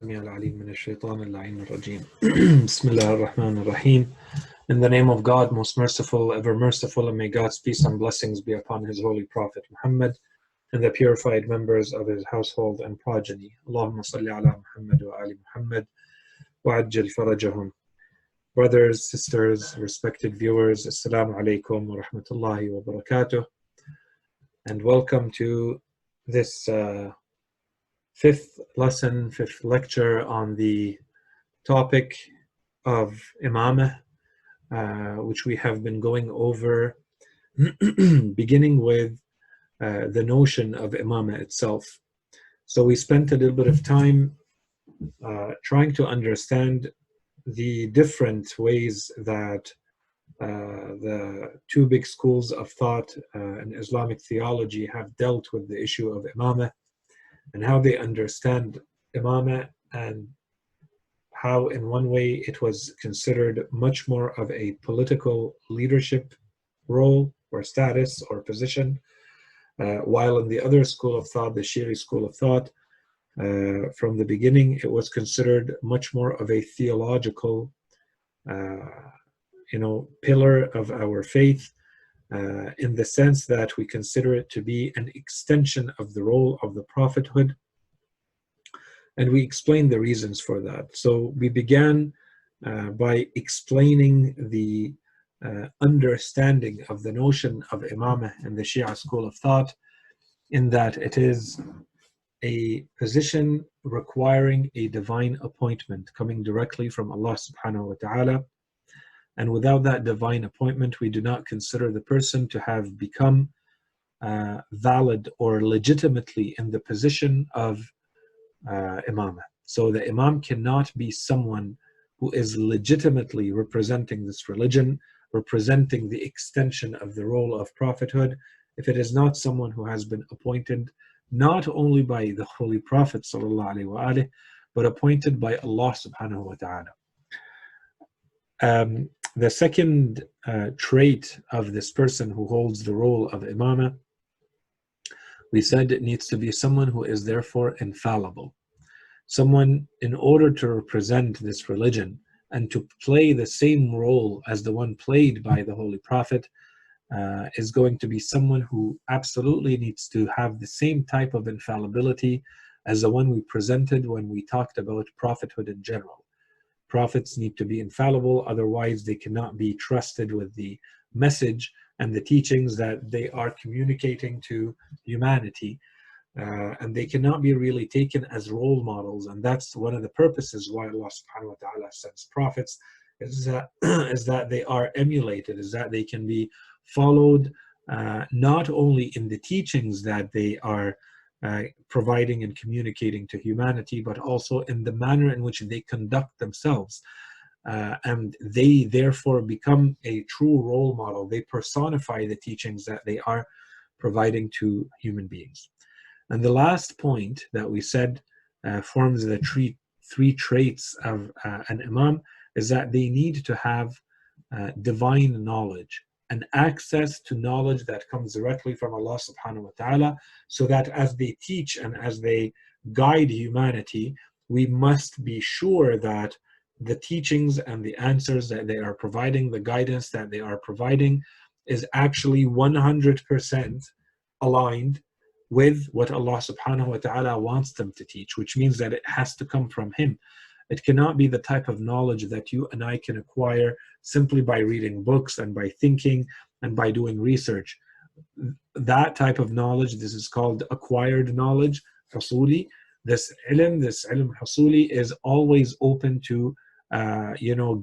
السميع العليم من الشيطان اللعين الرجيم. بسم الله الرحمن الرحيم. In the name of God, most merciful, ever merciful, and may God's peace and blessings be upon His holy Prophet Muhammad and the purified members of his household and progeny. Allahumma salli ala Muhammad wa ali Muhammad wa ajjal farajahum. Brothers, sisters, respected viewers, Assalamu alaikum wa rahmatullahi wa barakatuh, and welcome to this fifth lecture on the topic of imamah, which we have been going over, beginning with the notion of imamah itself. So we spent a little bit of time trying to understand the different ways that the two big schools of thought in Islamic theology have dealt with the issue of imamah, and how they understand imamah, and how in one way it was considered much more of a political leadership role or status or position, while in the other school of thought, the Shi'i school of thought, from the beginning it was considered much more of a theological pillar of our faith, in the sense that we consider it to be an extension of the role of the prophethood, and we explained the reasons for that. So we began by explaining the understanding of the notion of imamah in the Shia school of thought, in that it is a position requiring a divine appointment coming directly from Allah subhanahu wa ta'ala. And without that divine appointment, we do not consider the person to have become valid or legitimately in the position of imamah. So the imam cannot be someone who is legitimately representing this religion, representing the extension of the role of prophethood, if it is not someone who has been appointed not only by the Holy Prophet ﷺ, but appointed by Allah subhanahu wa ta'ala. The second trait of this person who holds the role of imamah, we said it needs to be someone who is therefore infallible. Someone, in order to represent this religion and to play the same role as the one played by the Holy Prophet, is going to be someone who absolutely needs to have the same type of infallibility as the one we presented when we talked about prophethood in general. Prophets need to be infallible, otherwise they cannot be trusted with the message and the teachings that they are communicating to humanity, and they cannot be really taken as role models. And that's one of the purposes why Allah subhanahu wa ta'ala sends prophets, is that they are emulated, is that they can be followed, not only in the teachings that they are providing and communicating to humanity, but also in the manner in which they conduct themselves. And they therefore become a true role model. They personify the teachings that they are providing to human beings. And the last point that we said forms the three traits of an imam, is that they need to have divine knowledge and access to knowledge that comes directly from Allah subhanahu wa ta'ala, so that as they teach and as they guide humanity, we must be sure that the teachings and the answers that they are providing, the guidance that they are providing, is actually 100% aligned with what Allah subhanahu wa ta'ala wants them to teach, which means that it has to come from Him. It cannot be the type of knowledge that you and I can acquire simply by reading books and by thinking and by doing research. That type of knowledge, this is called acquired knowledge, hasuli. This ilm hasuli, is always open to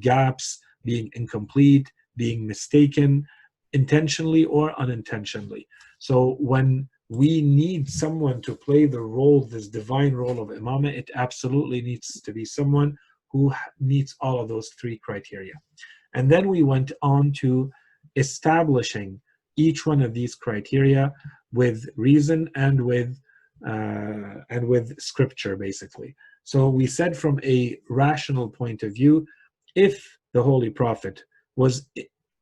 gaps, being incomplete, being mistaken, intentionally or unintentionally. So when we need someone to play the role, this divine role of imamah, it absolutely needs to be someone who meets all of those three criteria. And then we went on to establishing each one of these criteria with reason and with scripture, basically. So we said, from a rational point of view, if the Holy Prophet was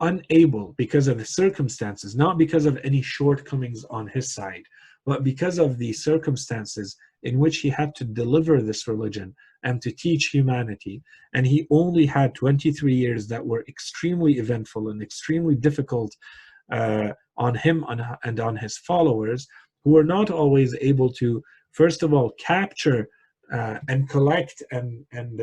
unable, because of the circumstances, not because of any shortcomings on his side, but because of the circumstances in which he had to deliver this religion and to teach humanity. And he only had 23 years that were extremely eventful and extremely difficult on him and on his followers, who were not always able to, first of all, capture and collect and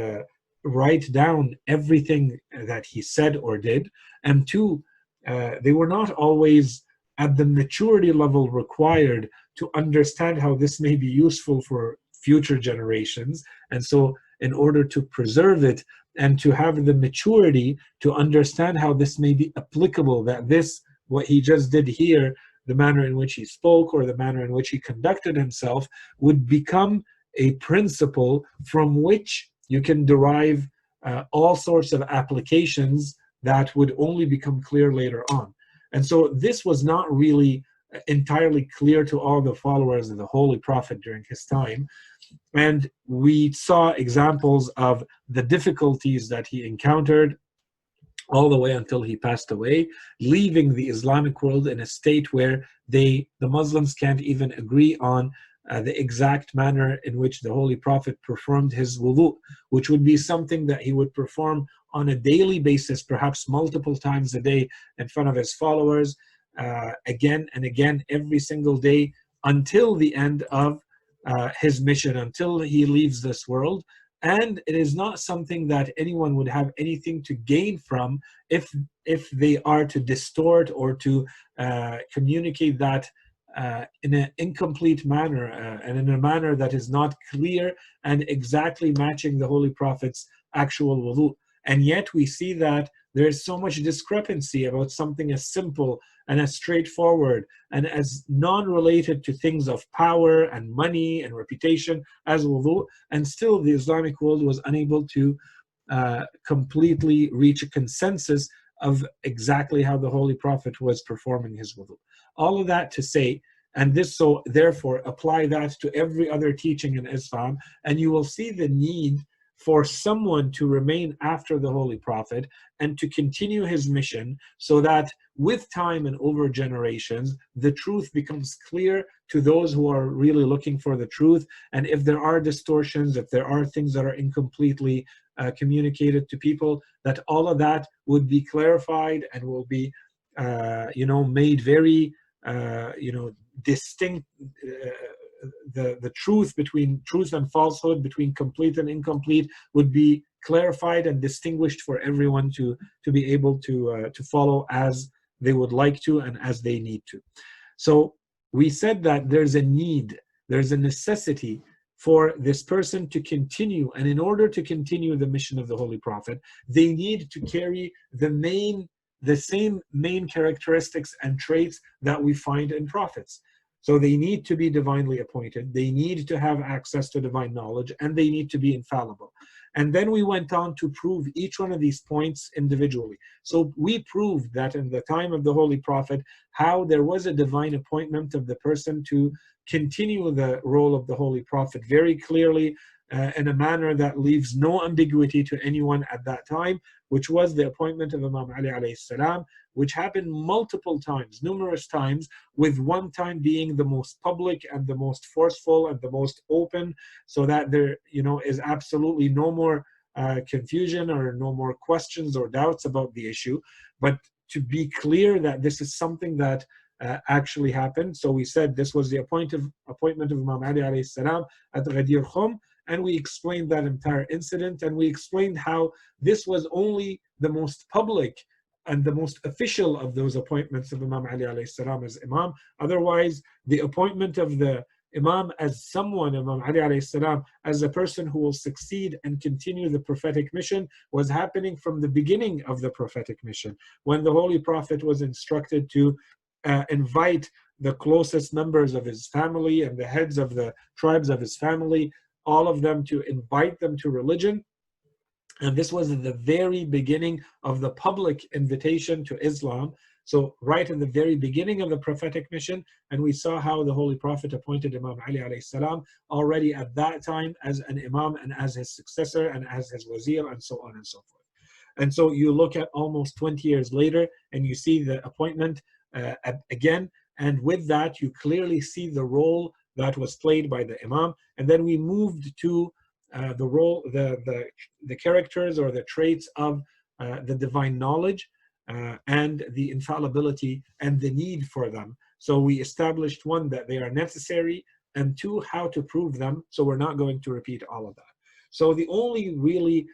write down everything that he said or did. And two, they were not always at the maturity level required to understand how this may be useful for future generations. And so in order to preserve it and to have the maturity to understand how this may be applicable, that this, what he just did here, the manner in which he spoke or the manner in which he conducted himself, would become a principle from which you can derive all sorts of applications that would only become clear later on. And so this was not really entirely clear to all the followers of the Holy Prophet during his time. And we saw examples of the difficulties that he encountered all the way until he passed away, leaving the Islamic world in a state where the Muslims can't even agree on the exact manner in which the Holy Prophet performed his wudu, which would be something that he would perform on a daily basis, perhaps multiple times a day in front of his followers, again and again every single day until the end of his mission, until he leaves this world. And it is not something that anyone would have anything to gain from if they are to distort or to communicate that in an incomplete manner and in a manner that is not clear and exactly matching the Holy Prophet's actual wudu. And yet we see that there is so much discrepancy about something as simple and as straightforward and as non-related to things of power and money and reputation as wudu, and still the Islamic world was unable to completely reach a consensus of exactly how the Holy Prophet was performing his wudu. All of that to say, and this, so therefore apply that to every other teaching in Islam, and you will see the need for someone to remain after the Holy Prophet and to continue his mission, so that with time and over generations, the truth becomes clear to those who are really looking for the truth. And if there are distortions, if there are things that are incompletely communicated to people, that all of that would be clarified and will be made very distinct. The truth between truth and falsehood, between complete and incomplete, would be clarified and distinguished for everyone to be able to follow as they would like to and as they need to. So we said that there's a need, there's a necessity for this person to continue, and in order to continue the mission of the Holy Prophet, they need to carry the same main characteristics and traits that we find in prophets. So they need to be divinely appointed, they need to have access to divine knowledge, and they need to be infallible. And then we went on to prove each one of these points individually. So we proved that in the time of the Holy Prophet, how there was a divine appointment of the person to continue the role of the Holy Prophet very clearly, in a manner that leaves no ambiguity to anyone at that time, which was the appointment of Imam Ali alayhi salam, which happened multiple times, numerous times, with one time being the most public and the most forceful and the most open, so that there is absolutely no more confusion or no more questions or doubts about the issue. But to be clear that this is something that actually happened. So we said this was the appointment of Imam Ali alayhi salam at Ghadir Khum, and we explained that entire incident, and we explained how this was only the most public and the most official of those appointments of Imam Ali alayhi salam as Imam. Otherwise, the appointment of the Imam as someone, Imam Ali alayhi salam, as a person who will succeed and continue the prophetic mission, was happening from the beginning of the prophetic mission, when the Holy Prophet was instructed to invite the closest members of his family and the heads of the tribes of his family, all of them, to invite them to religion. And this was at the very beginning of the public invitation to Islam. So right in the very beginning of the prophetic mission, and we saw how the Holy Prophet appointed Imam Ali alayhi salam already at that time as an Imam and as his successor and as his wazir and so on and so forth. And so you look at almost 20 years later and you see the appointment again, and with that you clearly see the role that was played by the Imam. And then we moved to the role, the characters or the traits of the divine knowledge and the infallibility and the need for them. So we established one, that they are necessary, and two, how to prove them. So we're not going to repeat all of that. So the only really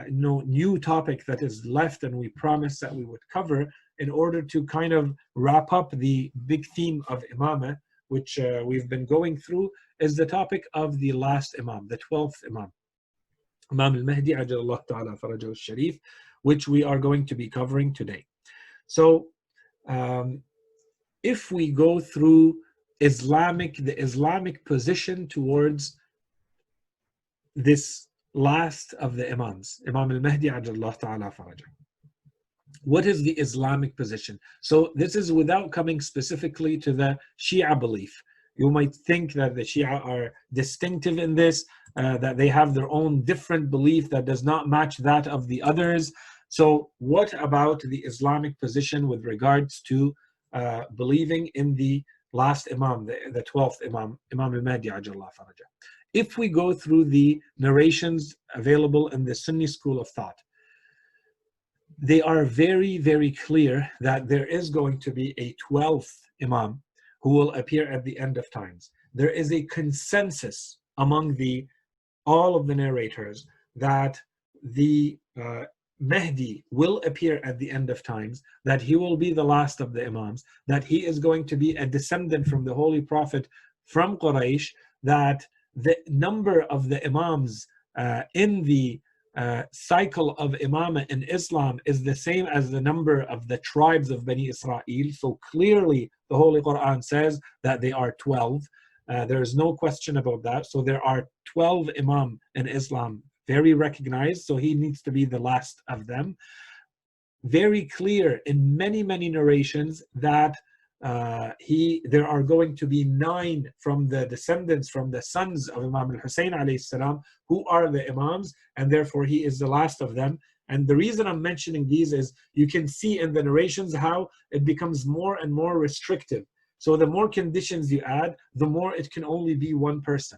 new topic that is left, and we promised that we would cover in order to kind of wrap up the big theme of imamah, which we've been going through, is the topic of the last imam, the 12th imam, Imam al-Mahdi ajalallahu ta'ala farajahu al-sharif, which we are going to be covering today. So if we go through the Islamic position towards this last of the imams, Imam al-Mahdi ajalallahu ta'ala farajahu. What is the Islamic position? So this is without coming specifically to the Shia belief. You might think that the Shia are distinctive in this, that they have their own different belief that does not match that of the others. So what about the Islamic position with regards to believing in the last Imam, the 12th Imam, Imam al-Mahdi ajallahu faraja? If we go through the narrations available in the Sunni school of thought, they are very, very clear that there is going to be a 12th Imam who will appear at the end of times. There is a consensus among all of the narrators that the Mahdi will appear at the end of times, that he will be the last of the Imams, that he is going to be a descendant from the Holy Prophet from Quraysh, that the number of the Imams in the cycle of imamah in Islam is the same as the number of the tribes of Bani Israel. So clearly the Holy Quran says that they are 12. There is no question about that. So there are 12 imam in Islam, very recognized. So he needs to be the last of them. Very clear in many, many narrations that there are going to be 9 from the descendants, from the sons of Imam al-Hussein alayhi salam, who are the Imams, and therefore he is the last of them. And the reason I'm mentioning these is you can see in the narrations how it becomes more and more restrictive. So the more conditions you add, the more it can only be one person.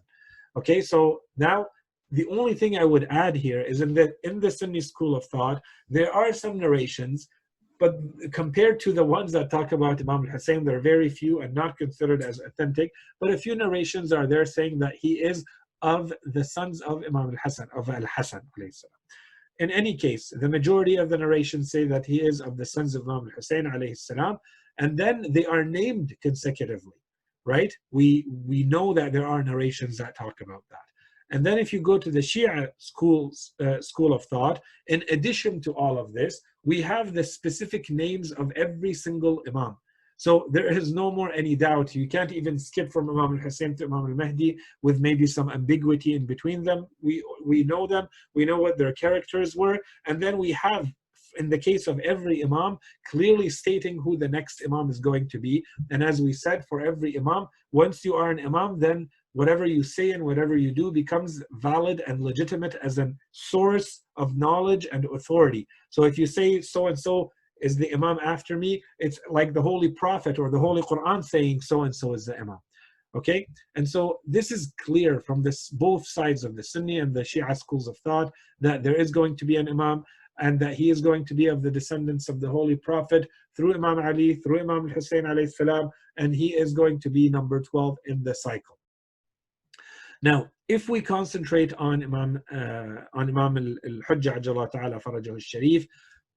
Okay, so now the only thing I would add here is in the Sunni school of thought, there are some narrations, but compared to the ones that talk about Imam al-Hussein, there are very few and not considered as authentic. But a few narrations are there saying that he is of the sons of Imam al-Hasan, of al-Hasan. In any case, the majority of the narrations say that he is of the sons of Imam al-Hussein alayhi salam, and then they are named consecutively, right? We know that there are narrations that talk about that. And then if you go to the Shia school of thought, in addition to all of this, we have the specific names of every single Imam. So there is no more any doubt. You can't even skip from Imam al-Hussein to Imam al-Mahdi with maybe some ambiguity in between them. We know them. We know what their characters were. And then we have, in the case of every Imam, clearly stating who the next Imam is going to be. And as we said, for every Imam, once you are an Imam, then whatever you say and whatever you do becomes valid and legitimate as a source of knowledge and authority. So if you say so-and-so is the Imam after me, it's like the Holy Prophet or the Holy Quran saying so-and-so is the Imam. Okay? And so this is clear from both sides of the Sunni and the Shia schools of thought that there is going to be an Imam, and that he is going to be of the descendants of the Holy Prophet through Imam Ali, through Imam al-Hussein alayhi salam, and he is going to be number 12 in the cycle. Now, if we concentrate on Imam al-Hujjah ajallahu ta'ala farajahu al-sharif,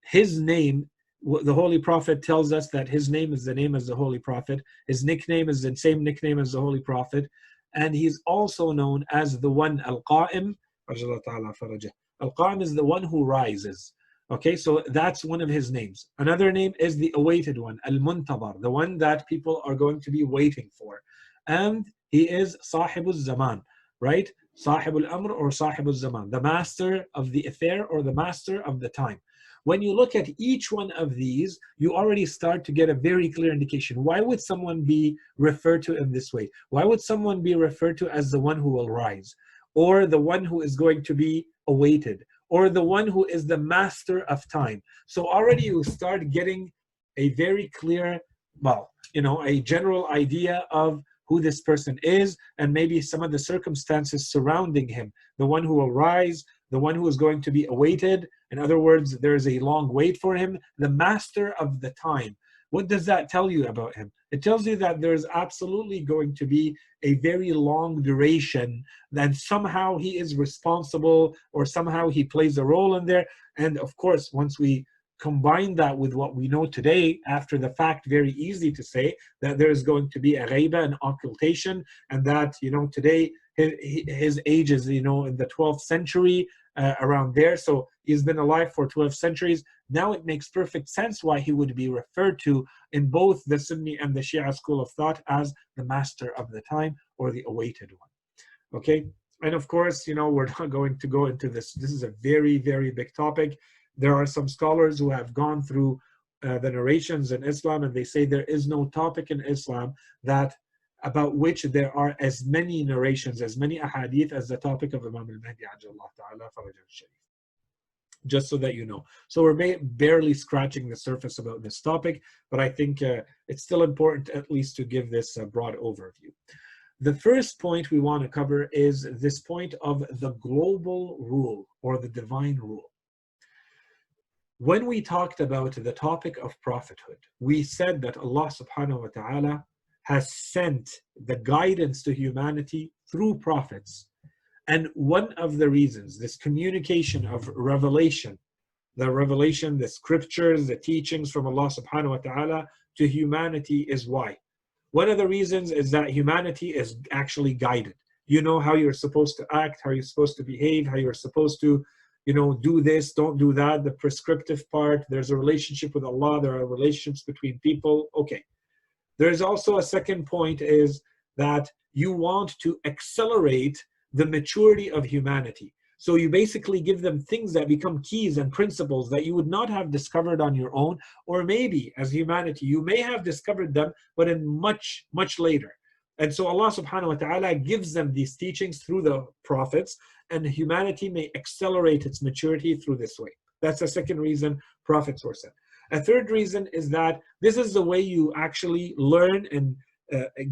his name, the Holy Prophet tells us that his name is the name as the Holy Prophet. His nickname is the same nickname as the Holy Prophet. And he's also known as the one al-Qa'im ajallahu ta'ala farajah. Al-Qa'im is the one who rises. Okay, so that's one of his names. Another name is the awaited one, Al-Muntadhar, the one that people are going to be waiting for. And he is Sahibul Zaman, right? Sahibul Amr or Sahibul Zaman, the master of the affair or the master of the time. When you look at each one of these, you already start to get a very clear indication. Why would someone be referred to in this way? Why would someone be referred to as the one who will rise? Or the one who is going to be awaited? Or the one who is the master of time? So already you start getting a very clear, a general idea of who this person is, and maybe some of the circumstances surrounding him. The one who will rise, the one who is going to be awaited. In other words, there is a long wait for him, the master of the time. What does that tell you about him? It tells you that there's absolutely going to be a very long duration, that somehow he is responsible or somehow he plays a role in there. And of course, once we combine that with what we know today, after the fact, very easy to say that there is going to be a ghaiba, an occultation, and that, today his age is, in the 12th century, around there. So he's been alive for 12 centuries. Now it makes perfect sense why he would be referred to in both the Sunni and the Shia school of thought as the master of the time or the awaited one. Okay? And of course, we're not going to go into this. This is a very, very big topic. There are some scholars who have gone through the narrations in Islam, and they say there is no topic in Islam about which there are as many narrations, as many ahadith as the topic of Imam al-Mahdi ajallahu ta'ala farajah al-sharif. Just so that you know. So we're barely scratching the surface about this topic, but I think it's still important at least to give this broad overview. The first point we want to cover is this point of the global rule or the divine rule. When we talked about the topic of prophethood, we said that Allah subhanahu wa ta'ala has sent the guidance to humanity through prophets. And one of the reasons, this communication of revelation, the scriptures, the teachings from Allah subhanahu wa ta'ala to humanity is why. One of the reasons is that humanity is actually guided. You know how you're supposed to act, how you're supposed to behave, how you're supposed to, do this, don't do that, the prescriptive part. There's a relationship with Allah, there are relationships between people. Okay. There's also a second point is that you want to accelerate the maturity of humanity. So you basically give them things that become keys and principles that you would not have discovered on your own, or maybe as humanity, you may have discovered them, but in much, much later. And so Allah subhanahu wa ta'ala gives them these teachings through the prophets, and humanity may accelerate its maturity through this way. That's the second reason prophets were sent. A third reason is that this is the way you actually learn and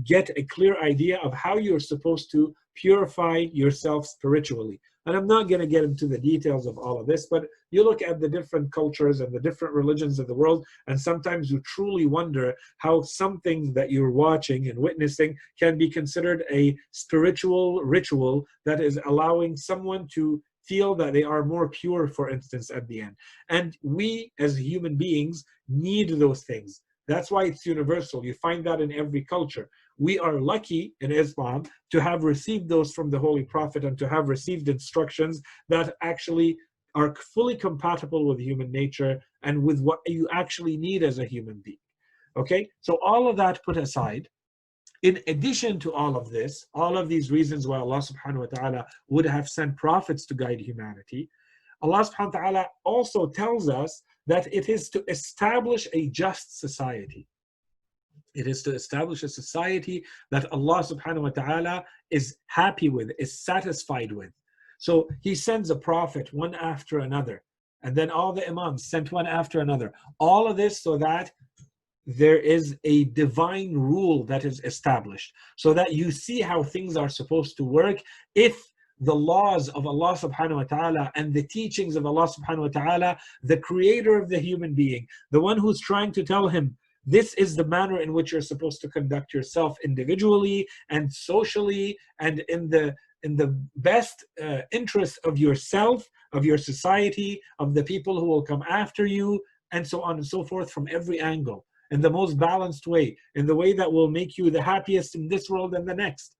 get a clear idea of how you're supposed to purify yourself spiritually. And I'm not going to get into the details of all of this, but you look at the different cultures and the different religions of the world, and sometimes you truly wonder how something that you're watching and witnessing can be considered a spiritual ritual that is allowing someone to feel that they are more pure, for instance, at the end. And we, as human beings, need those things. That's why it's universal. You find that in every culture. We are lucky in Islam to have received those from the Holy Prophet and to have received instructions that actually are fully compatible with human nature and with what you actually need as a human being. Okay? So all of that put aside, in addition to all of this, all of these reasons why Allah subhanahu wa ta'ala would have sent prophets to guide humanity, Allah subhanahu wa ta'ala also tells us that it is to establish a just society. It is to establish a society that Allah subhanahu wa ta'ala is happy with, is satisfied with. So he sends a prophet one after another, and then all the imams sent one after another. All of this so that there is a divine rule that is established, so that you see how things are supposed to work. If the laws of Allah subhanahu wa ta'ala and the teachings of Allah subhanahu wa ta'ala, the creator of the human being, the one who's trying to tell him, this is the manner in which you're supposed to conduct yourself individually and socially and in the best interest of yourself, of your society, of the people who will come after you, and so on and so forth, from every angle, in the most balanced way, in the way that will make you the happiest in this world and the next.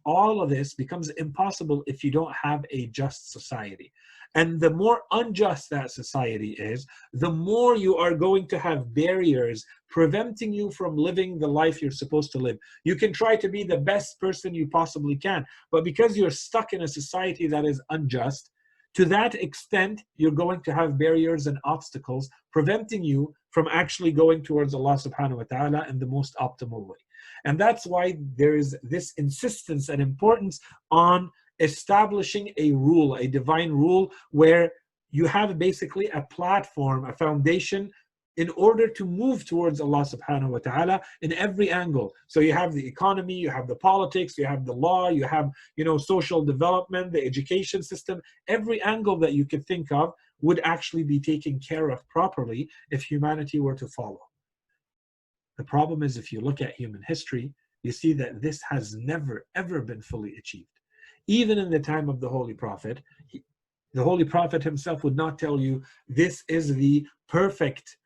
All of this becomes impossible if you don't have a just society. And the more unjust that society is, the more you are going to have barriers preventing you from living the life you're supposed to live. You can try to be the best person you possibly can, but because you're stuck in a society that is unjust, to that extent, you're going to have barriers and obstacles preventing you from actually going towards Allah subhanahu wa ta'ala in the most optimal way. And that's why there is this insistence and importance on establishing a rule, a divine rule, where you have basically a platform, a foundation in order to move towards Allah subhanahu wa ta'ala in every angle. So you have the economy, you have the politics, you have the law, you have, social development, the education system. Every angle that you could think of would actually be taken care of properly if humanity were to follow. The problem is, if you look at human history, you see that this has never, ever been fully achieved. Even in the time of the Holy Prophet, the Holy Prophet himself would not tell you this is the perfect,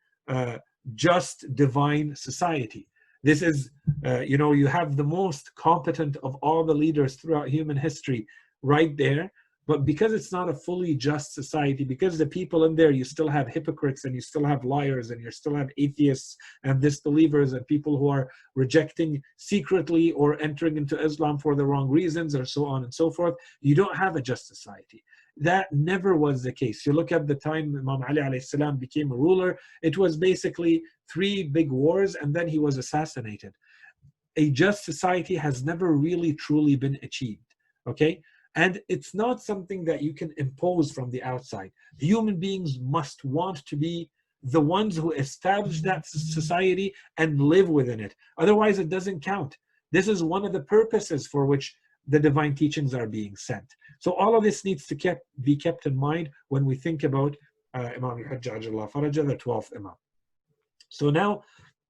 just, divine society. This is, you have the most competent of all the leaders throughout human history right there. But because it's not a fully just society, because the people in there, you still have hypocrites and you still have liars and you still have atheists and disbelievers and people who are rejecting secretly or entering into Islam for the wrong reasons, or so on and so forth, you don't have a just society. That never was the case. You look at the time Imam Ali alayhi salam became a ruler, it was basically 3 big wars and then he was assassinated. A just society has never really truly been achieved, okay? And it's not something that you can impose from the outside. Human beings must want to be the ones who establish that society and live within it. Otherwise, it doesn't count. This is one of the purposes for which the divine teachings are being sent. So all of this needs to be kept in mind when we think about Imam al-Hajjaj al-Faraja, the 12th Imam. So now,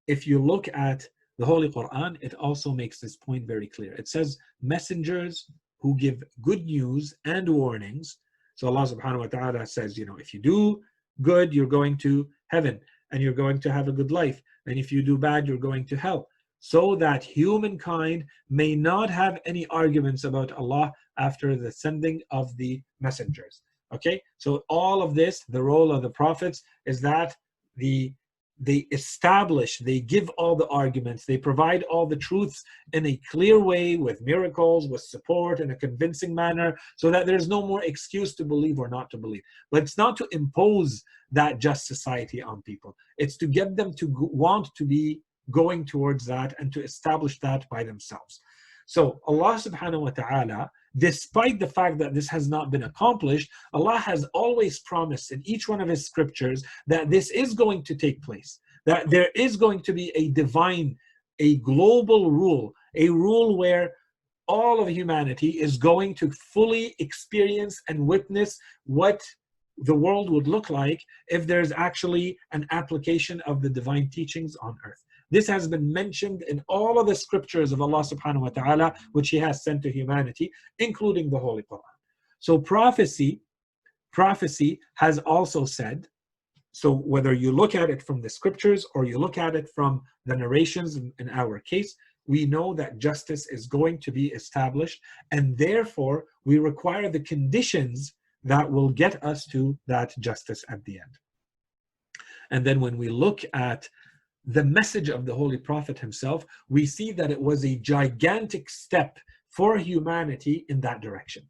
if you look at the Holy Quran, it also makes this point very clear. It says, messengers who give good news and warnings. So Allah subhanahu wa ta'ala says, if you do good, you're going to heaven and you're going to have a good life. And if you do bad, you're going to hell. So that humankind may not have any arguments about Allah after the sending of the messengers. Okay, so all of this, the role of the prophets is that they establish, they give all the arguments, they provide all the truths in a clear way, with miracles, with support, in a convincing manner, so that there's no more excuse to believe or not to believe. But it's not to impose that just society on people. It's to get them to want to be going towards that and to establish that by themselves. So Allah subhanahu wa ta'ala, despite the fact that this has not been accomplished, Allah has always promised in each one of his scriptures that this is going to take place, that there is going to be a divine, a global rule, a rule where all of humanity is going to fully experience and witness what the world would look like if there's actually an application of the divine teachings on earth. This has been mentioned in all of the scriptures of Allah subhanahu wa ta'ala, which he has sent to humanity, including the Holy Quran. So prophecy has also said, so whether you look at it from the scriptures or you look at it from the narrations in our case, we know that justice is going to be established, and therefore we require the conditions that will get us to that justice at the end. And then when we look at the message of the Holy Prophet himself, we see that it was a gigantic step for humanity in that direction.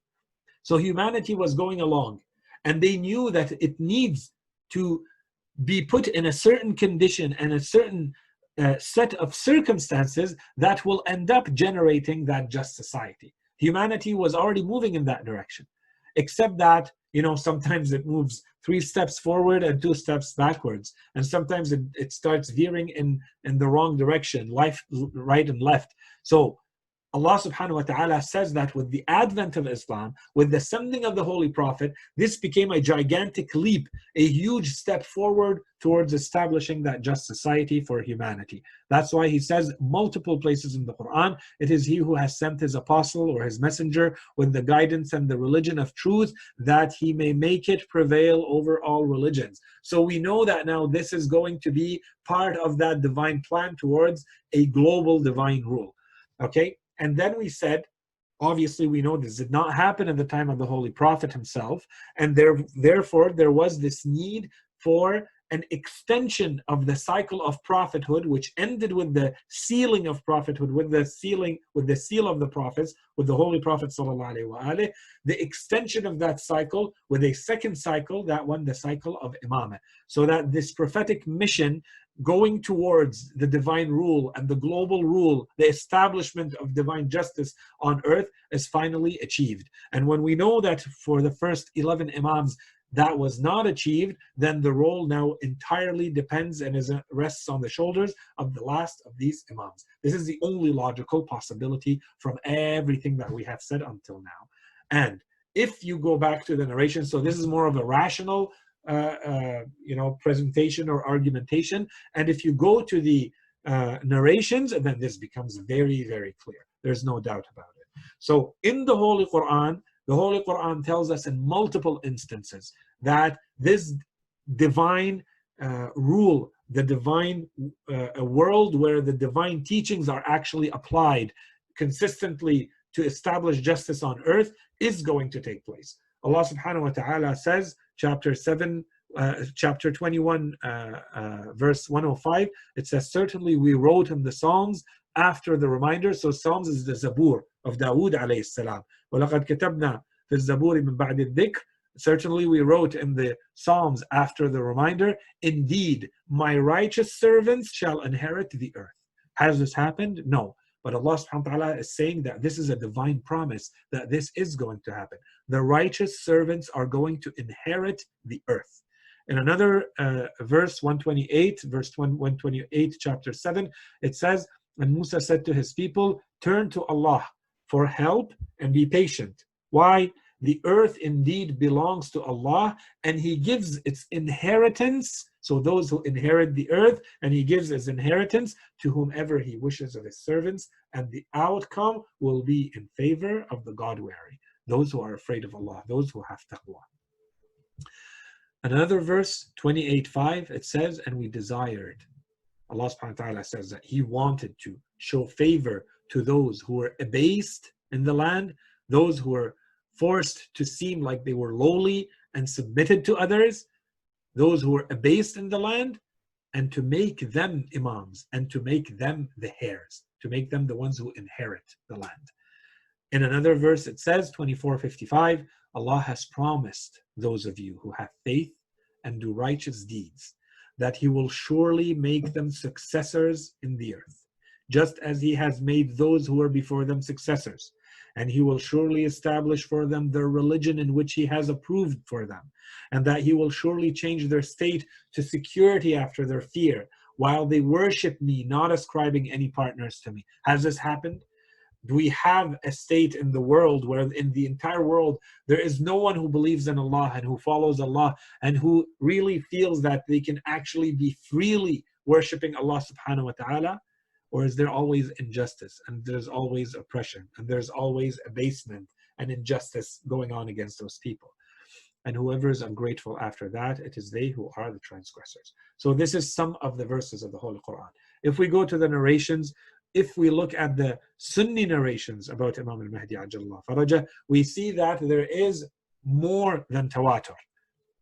So humanity was going along, and they knew that it needs to be put in a certain condition and a certain set of circumstances that will end up generating that just society. Humanity was already moving in that direction, except that sometimes it moves 3 steps forward and 2 steps backwards, and sometimes it starts veering in the wrong direction, right and left. So Allah subhanahu wa ta'ala says that with the advent of Islam, with the sending of the Holy Prophet, this became a gigantic leap, a huge step forward towards establishing that just society for humanity. That's why he says multiple places in the Quran, it is he who has sent his apostle or his messenger with the guidance and the religion of truth, that he may make it prevail over all religions. So we know that now this is going to be part of that divine plan towards a global divine rule. Okay? And then we said, obviously we know this did not happen in the time of the Holy Prophet himself, and therefore there was this need for an extension of the cycle of prophethood, which ended with the sealing of prophethood, with the seal of the prophets, with the Holy Prophet sallallahu alaihi wasallam, the extension of that cycle with a second cycle, that one, the cycle of imamah, so that this prophetic mission going towards the divine rule and the global rule, the establishment of divine justice on earth, is finally achieved. And when we know that for the first 11 imams, that was not achieved, then the role now entirely depends and rests on the shoulders of the last of these imams. This is the only logical possibility from everything that we have said until now. And if you go back to the narration, so this is more of a rational presentation or argumentation. And if you go to the narrations, then this becomes very, very clear. There's no doubt about it. So in the Holy Quran tells us in multiple instances that this divine rule, the divine world where the divine teachings are actually applied consistently to establish justice on earth, is going to take place. Allah subhanahu wa ta'ala says, chapter 21, verse 105, it says, certainly we wrote him the Psalms after the reminder. So Psalms is the Zabur of Dawood alayhi salam. وَلَقَدْ كَتَبْنَا فِي الزَّبُورِ مِنْ بَعْدِ الذِّكْرِ. Certainly we wrote in the Psalms after the reminder, indeed, my righteous servants shall inherit the earth. Has this happened? No. But Allah subhanahu wa ta'ala is saying that this is a divine promise, that this is going to happen. The righteous servants are going to inherit the earth. In another verse 128, verse 128, chapter 7, it says, and Musa said to his people, turn to Allah for help and be patient. Why? The earth indeed belongs to Allah, and He gives its inheritance, so those who inherit the earth, and He gives His inheritance to whomever He wishes of His servants, and the outcome will be in favor of the God-wary, those who are afraid of Allah, those who have taqwa. Another verse, 28:5, it says, and we desired, Allah subhanahu wa ta'ala says that He wanted to show favor to those who were abased in the land, those who were forced to seem like they were lowly and submitted to others, those who were abased in the land, and to make them imams and to make them the heirs, to make them the ones who inherit the land. In another verse it says, 24:55, Allah has promised those of you who have faith and do righteous deeds that He will surely make them successors in the earth, just as He has made those who were before them successors. And He will surely establish for them their religion in which He has approved for them, and that He will surely change their state to security after their fear, while they worship Me, not ascribing any partners to Me. Has this happened? Do we have a state in the world where in the entire world there is no one who believes in Allah and who follows Allah and who really feels that they can actually be freely worshipping Allah subhanahu wa ta'ala? Or is there always injustice, and there's always oppression, and there's always abasement and injustice going on against those people? And whoever is ungrateful after that, it is they who are the transgressors. So this is some of the verses of the Holy Quran. If we go to the narrations, if we look at the Sunni narrations about Imam al-Mahdi ajallahu faraja, we see that there is more than tawatur.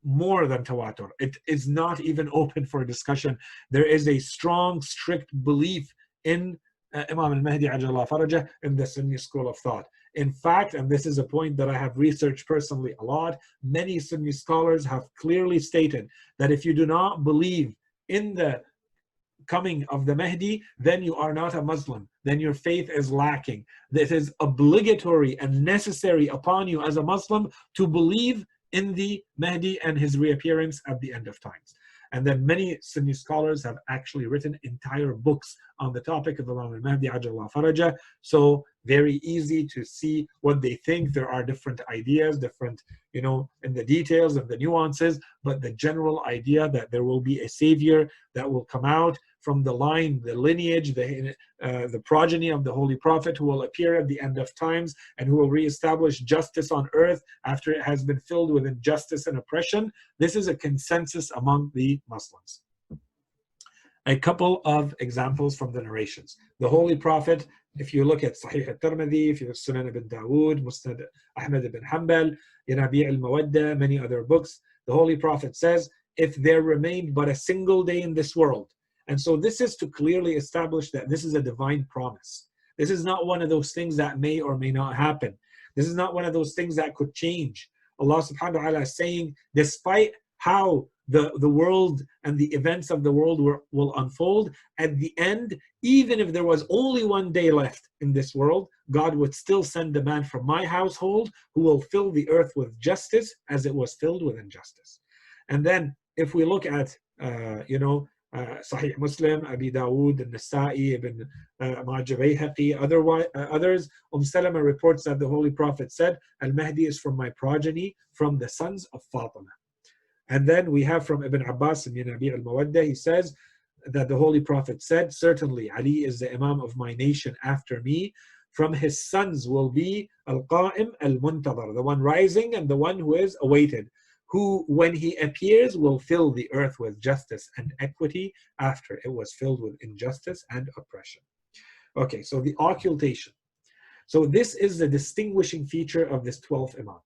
More than tawatur. It is not even open for discussion. There is a strong, strict belief in Imam al-Mahdi ajallahu faraja in the Sunni school of thought. In fact, and this is a point that I have researched personally a lot, many Sunni scholars have clearly stated that if you do not believe in the coming of the Mahdi, then you are not a Muslim, then your faith is lacking. It is obligatory and necessary upon you as a Muslim to believe in the Mahdi and his reappearance at the end of times. And then many Sunni scholars have actually written entire books on the topic of Imam al-Mahdi ajallahu faraja. So very easy to see what they think. There are different ideas, different, in the details and the nuances, but the general idea that there will be a savior that will come out from the line, the lineage, the progeny of the Holy Prophet, who will appear at the end of times and who will reestablish justice on earth after it has been filled with injustice and oppression. This is a consensus among the Muslims. A couple of examples from the narrations. The Holy Prophet, if you look at Sahih al-Tirmidhi, if you look at Sunan ibn Dawood, Musnad Ahmad ibn Hanbal, Yanabi' al-Mawadda, many other books, the Holy Prophet says, if there remained but a single day in this world. And so this is to clearly establish that this is a divine promise. This is not one of those things that may or may not happen. This is not one of those things that could change. Allah subhanahu wa ta'ala is saying, despite how the world and the events of the world will unfold. At the end, even if there was only one day left in this world, God would still send a man from my household who will fill the earth with justice as it was filled with injustice. And then if we look at, Sahih Muslim, Abi Dawood, Nasa'i, Ibn Majah Bayhaqi, others, Salama reports that the Holy Prophet said, Al-Mahdi is from my progeny, from the sons of Fatima. And then we have from Ibn Abbas in Nabi al-Mawaddah, he says that the Holy Prophet said, certainly Ali is the Imam of my nation after me. From his sons will be Al-Qa'im Al-Muntadhar, the one rising and the one who is awaited, who when he appears will fill the earth with justice and equity after it was filled with injustice and oppression. Okay, so the occultation. So this is the distinguishing feature of this 12th Imam.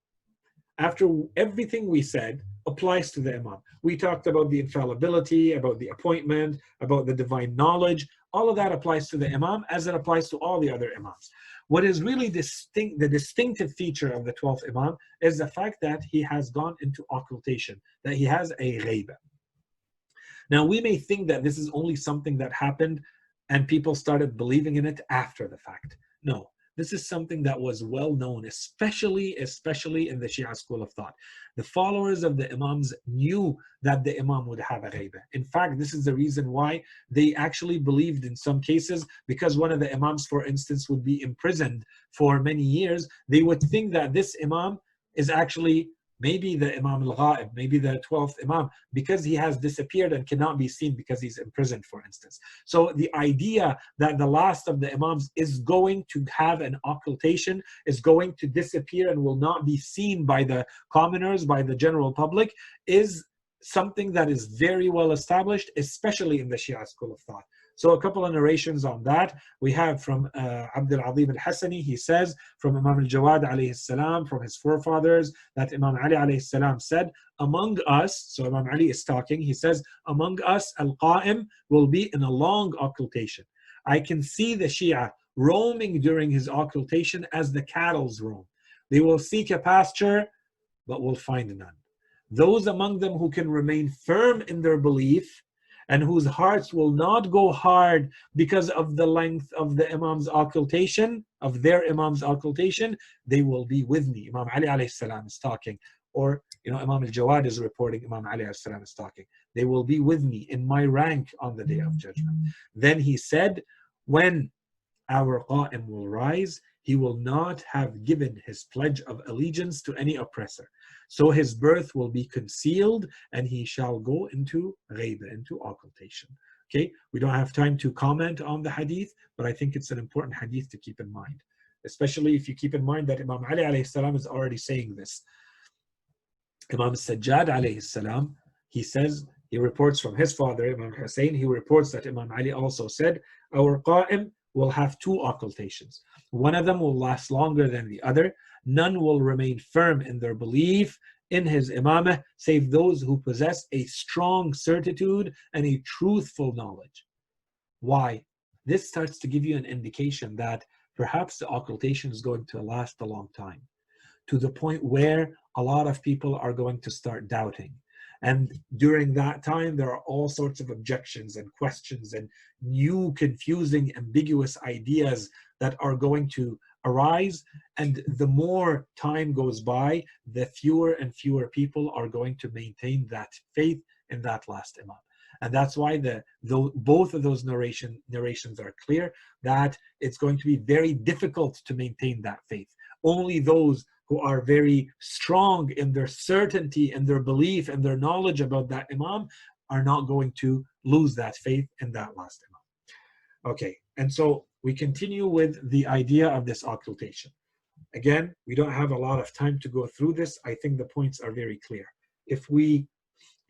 After everything we said applies to the Imam. We talked about the infallibility, about the appointment, about the divine knowledge. All of that applies to the Imam as it applies to all the other Imams. What is really the distinctive feature of the 12th Imam is the fact that he has gone into occultation, that he has a ghaiba. Now we may think that this is only something that happened and people started believing in it after the fact. No. This is something that was well known, especially in the Shia school of thought. The followers of the Imams knew that the Imam would have a ghaiba. In fact, this is the reason why they actually believed in some cases, because one of the Imams, for instance, would be imprisoned for many years. They would think that this Imam is actually maybe the Imam al-Ghaib, maybe the 12th Imam, because he has disappeared and cannot be seen because he's imprisoned, for instance. So the idea that the last of the Imams is going to have an occultation, is going to disappear and will not be seen by the commoners, by the general public, is something that is very well established, especially in the Shia school of thought. So a couple of narrations on that. We have from Abd al-Azim al-Hassani, he says, from Imam al-Jawad alayhi salam, from his forefathers, that Imam Ali alayhi salam said, among us, so Imam Ali is talking, he says, among us, al-Qa'im will be in a long occultation. I can see the Shia roaming during his occultation as the cattle roam. They will seek a pasture, but will find none. Those among them who can remain firm in their belief and whose hearts will not go hard because of the length of the Imam's occultation, of their Imam's occultation, they will be with me. Imam Ali alayhi salam is talking, or Imam al-Jawad is reporting, Imam Ali alayhi salam is talking. They will be with me in my rank on the day of judgment. Then he said, when our Qa'im will rise, he will not have given his pledge of allegiance to any oppressor. So his birth will be concealed and he shall go into ghaiba, into occultation. Okay, we don't have time to comment on the hadith, but I think it's an important hadith to keep in mind, especially if you keep in mind that Imam Ali alayhi salam is already saying this. Imam Sajjad alayhi salam, he says, he reports from his father, Imam Hussein, he reports that Imam Ali also said, our Qa'im will have two occultations. One of them will last longer than the other. None will remain firm in their belief in his imamah, save those who possess a strong certitude and a truthful knowledge. Why? This starts to give you an indication that perhaps the occultation is going to last a long time, to the point where a lot of people are going to start doubting. And during that time, there are all sorts of objections and questions and new, confusing, ambiguous ideas that are going to arise. And the more time goes by, the fewer and fewer people are going to maintain that faith in that last Imam. And that's why both of those narrations are clear, that it's going to be very difficult to maintain that faith. Only those who are very strong in their certainty and their belief and their knowledge about that Imam are not going to lose that faith in that last Imam. Okay, and so we continue with the idea of this occultation. Again, we don't have a lot of time to go through this. I think the points are very clear. If we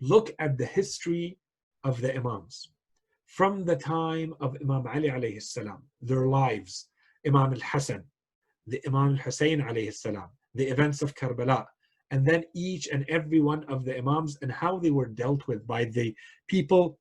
look at the history of the Imams, from the time of Imam Ali alayhi salam, their lives, Imam al-Hasan, the Imam al-Hussein alayhi salam, the events of Karbala, and then each and every one of the Imams and how they were dealt with by the people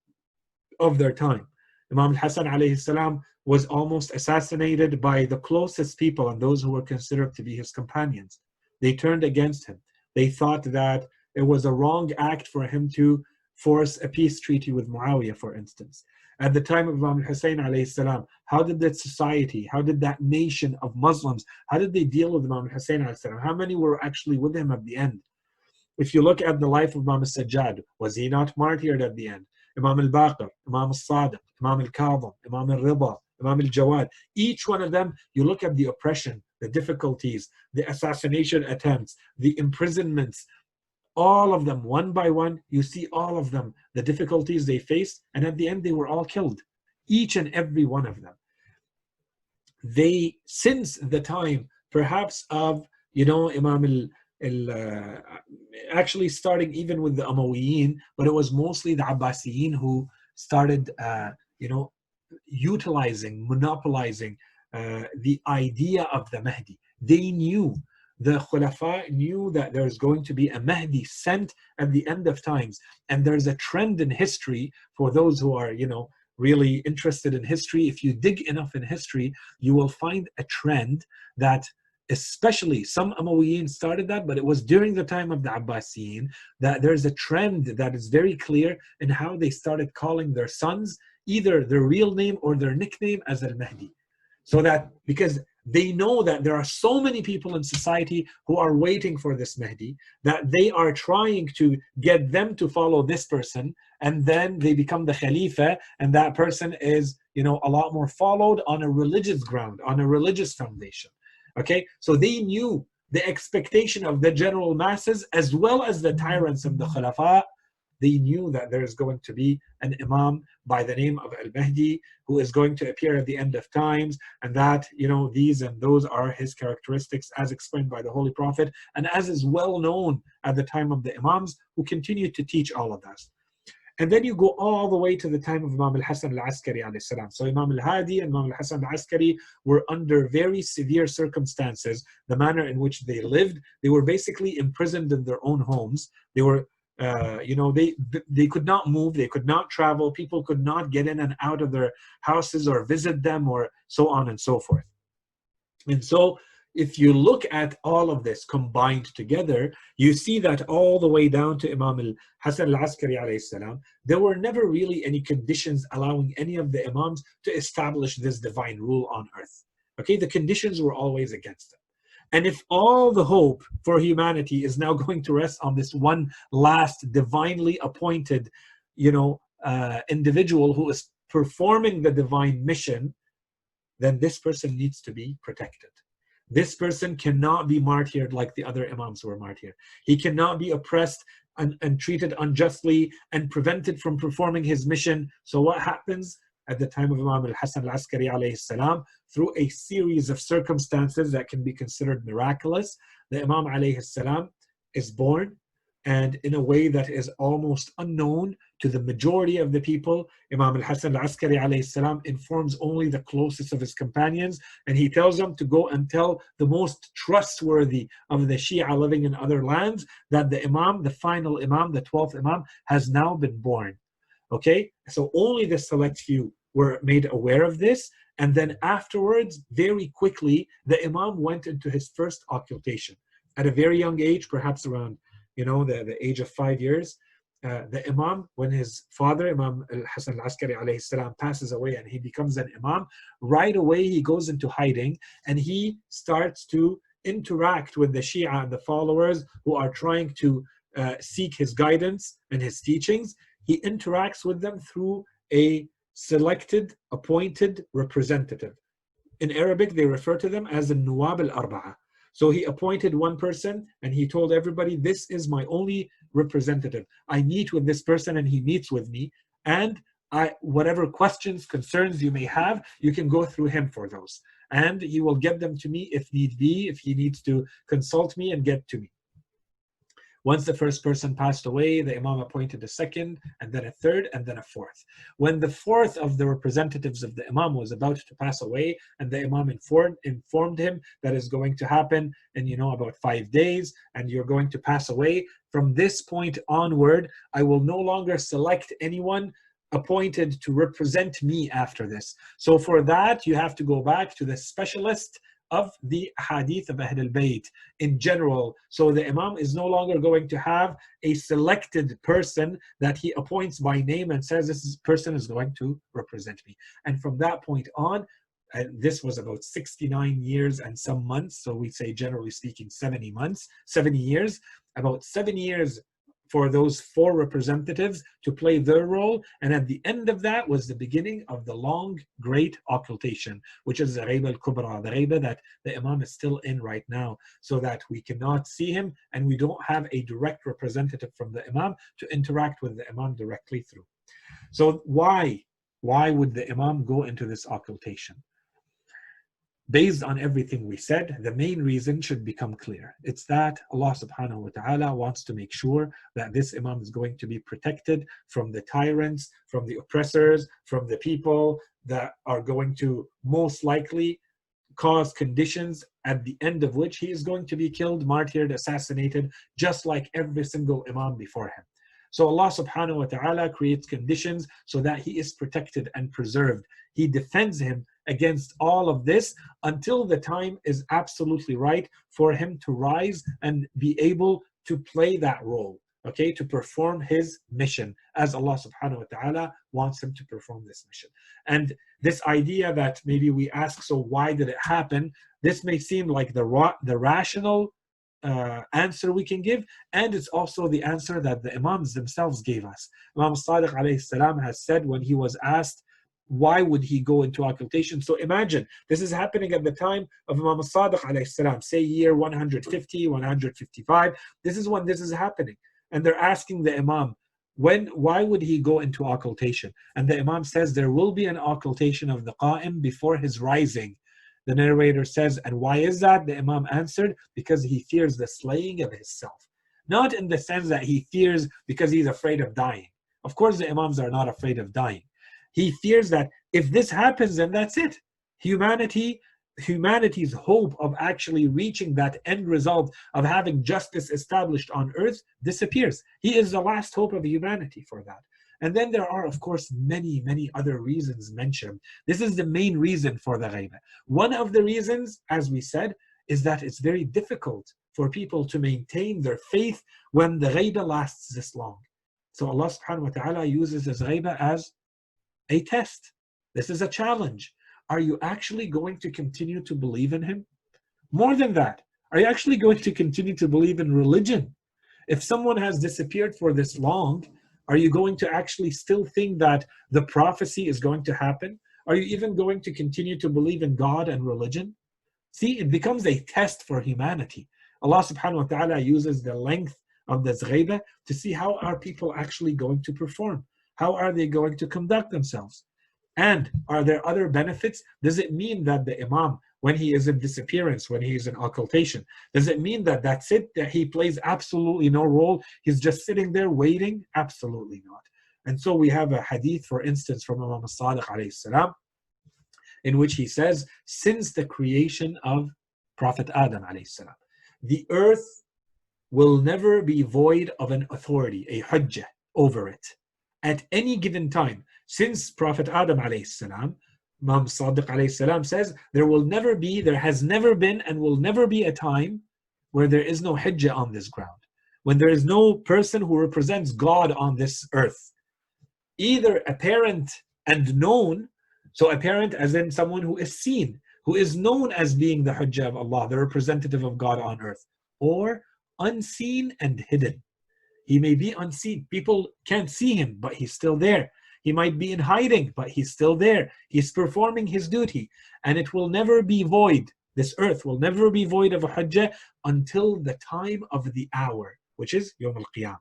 of their time. Imam al-Hasan alayhi salam was almost assassinated by the closest people and those who were considered to be his companions. They turned against him. They thought that it was a wrong act for him to force a peace treaty with Muawiyah, for instance. At the time of Imam Hussein alayhi salam, how did that society, how did that nation of Muslims, how did they deal with Imam Hussein alayhi salam? How many were actually with him at the end? If you look at the life of Imam al-Sajjad, was he not martyred at the end? Imam al-Baqir, Imam al-Sadiq, Imam al-Kadhim, Imam al-Rida, Imam al-Jawad. Each one of them, you look at the oppression, the difficulties, the assassination attempts, the imprisonments, all of them, one by one, you see all of them, the difficulties they faced, and at the end they were all killed. Each and every one of them. They, since the time, perhaps of, Imam actually starting even with the Umayyin, but it was mostly the Abbasiyin who started, utilizing, monopolizing the idea of the Mahdi. They knew, the Khulafa knew that there's going to be a Mahdi sent at the end of times. And there's a trend in history for those who are, really interested in history. If you dig enough in history, you will find a trend that, especially some Umayyin started that, but it was during the time of the Abbasiyin that there's a trend that is very clear in how they started calling their sons either their real name or their nickname as al-Mahdi. So that, because they know that there are so many people in society who are waiting for this Mahdi, that they are trying to get them to follow this person, and then they become the Khalifa, and that person is, a lot more followed on a religious ground, on a religious foundation. Okay, so they knew the expectation of the general masses as well as the tyrants of the Khulafa. They knew that there is going to be an Imam by the name of Al-Mahdi who is going to appear at the end of times, and that, these and those are his characteristics as explained by the Holy Prophet, and as is well known at the time of the Imams who continued to teach all of this. And then you go all the way to the time of Imam al-Hasan al-Askari alayhi salam. So Imam al-Hadi and Imam al-Hasan al-Askari were under very severe circumstances. The manner in which they lived, they were basically imprisoned in their own homes. They were they could not move, they could not travel, people could not get in and out of their houses or visit them, or so on and so forth. And so if you look at all of this combined together, you see that all the way down to Imam al-Hasan al-Askari alayhi salam, there were never really any conditions allowing any of the Imams to establish this divine rule on earth. Okay, the conditions were always against them. And if all the hope for humanity is now going to rest on this one last divinely appointed, individual who is performing the divine mission, then this person needs to be protected. This person cannot be martyred like the other Imams were martyred. He cannot be oppressed and treated unjustly and prevented from performing his mission. So what happens? At the time of Imam al-Hasan al-Askari alayhi salam, through a series of circumstances that can be considered miraculous, the Imam alayhi salam is born, and in a way that is almost unknown to the majority of the people. Imam al-Hasan al-Askari alayhi salam informs only the closest of his companions, and he tells them to go and tell the most trustworthy of the Shia living in other lands that the Imam, the final Imam, the 12th Imam, has now been born. Okay, so only the select few were made aware of this, and then afterwards, very quickly, the Imam went into his first occultation. At a very young age, perhaps around, the age of 5 years, the Imam, when his father, Imam al-Hasan al-Askari alayhi salam, passes away and he becomes an Imam, right away he goes into hiding and he starts to interact with the Shia and the followers who are trying to seek his guidance and his teachings. He interacts with them through a selected, appointed representative. In Arabic, they refer to them as the Nuwab al-Arba'a. So he appointed one person and he told everybody, this is my only representative. I meet with this person and he meets with me. And whatever questions, concerns you may have, you can go through him for those. And he will get them to me if need be, if he needs to consult me and get to me. Once the first person passed away, the Imam appointed a second, and then a third, and then a fourth. When the fourth of the representatives of the Imam was about to pass away, and the Imam informed him that is going to happen in about 5 days, and you're going to pass away, from this point onward, I will no longer select anyone appointed to represent me after this. So for that, you have to go back to the specialist of the hadith of Ahl al-Bayt in general. So the Imam is no longer going to have a selected person that he appoints by name and says this person is going to represent me. And from that point on, and this was about 69 years and some months, so we say generally speaking 70 months, 70 years, about 7 years for those 4 representatives to play their role. And at the end of that was the beginning of the long, great occultation, which is the Ghaiba al-Kubra, the Ghaiba that the Imam is still in right now, so that we cannot see him and we don't have a direct representative from the Imam to interact with the Imam directly through. So why would the Imam go into this occultation? Based on everything we said, the main reason should become clear. It's that Allah subhanahu wa ta'ala wants to make sure that this Imam is going to be protected from the tyrants, from the oppressors, from the people that are going to most likely cause conditions at the end of which he is going to be killed, martyred, assassinated, just like every single Imam before him. So Allah subhanahu wa ta'ala creates conditions so that he is protected and preserved. He defends him against all of this until the time is absolutely right for him to rise and be able to play that role, okay, to perform his mission as Allah subhanahu wa ta'ala wants him to perform this mission. And this idea that maybe we ask, so why did it happen? This may seem like the rational answer we can give, and it's also the answer that the Imams themselves gave us. Imam Sadiq alayhi salam has said when he was asked why would he go into occultation. So imagine this is happening at the time of Imam Sadiq alayhi salam, say year 150, 155. This is when this is happening, and they're asking the Imam why would he go into occultation, and the Imam says there will be an occultation of the Qa'im before his rising. The narrator says, and why is that? The Imam answered, because he fears the slaying of himself. Not in the sense that he fears because he's afraid of dying. Of course, the Imams are not afraid of dying. He fears that if this happens, then that's it. Humanity's hope of actually reaching that end result of having justice established on earth disappears. He is the last hope of humanity for that. And then there are, of course, many, many other reasons mentioned. This is the main reason for the ghaiba. One of the reasons, as we said, is that it's very difficult for people to maintain their faith when the ghaiba lasts this long. So Allah subhanahu wa ta'ala uses this ghaiba as a test. This is a challenge. Are you actually going to continue to believe in him? More than that, are you actually going to continue to believe in religion? If someone has disappeared for this long, are you going to actually still think that the prophecy is going to happen? Are you even going to continue to believe in God and religion? See, it becomes a test for humanity. Allah subhanahu wa ta'ala uses the length of this ghaiba to see how are people actually going to perform. How are they going to conduct themselves? And are there other benefits? Does it mean that the Imam, when he is in disappearance, when he is in occultation, does it mean that that's it, that he plays absolutely no role? He's just sitting there waiting? Absolutely not. And so we have a hadith, for instance, from Imam Sadiq alayhi salam, in which he says, since the creation of Prophet Adam alayhi salam, the earth will never be void of an authority, a hujjah over it. At any given time, since Prophet Adam alayhi salam, Imam Sadiq alayhi salam says, there has never been and will never be a time where there is no hujjah on this ground, when there is no person who represents God on this earth, either apparent and known, so apparent as in someone who is seen, who is known as being the hujjah of Allah, the representative of God on earth, or unseen and hidden. He may be unseen. People can't see him, but he's still there. He might be in hiding, but he's still there. He's performing his duty. And it will never be void. This earth will never be void of a hujjah until the time of the hour, which is Yawm al-Qiyamah.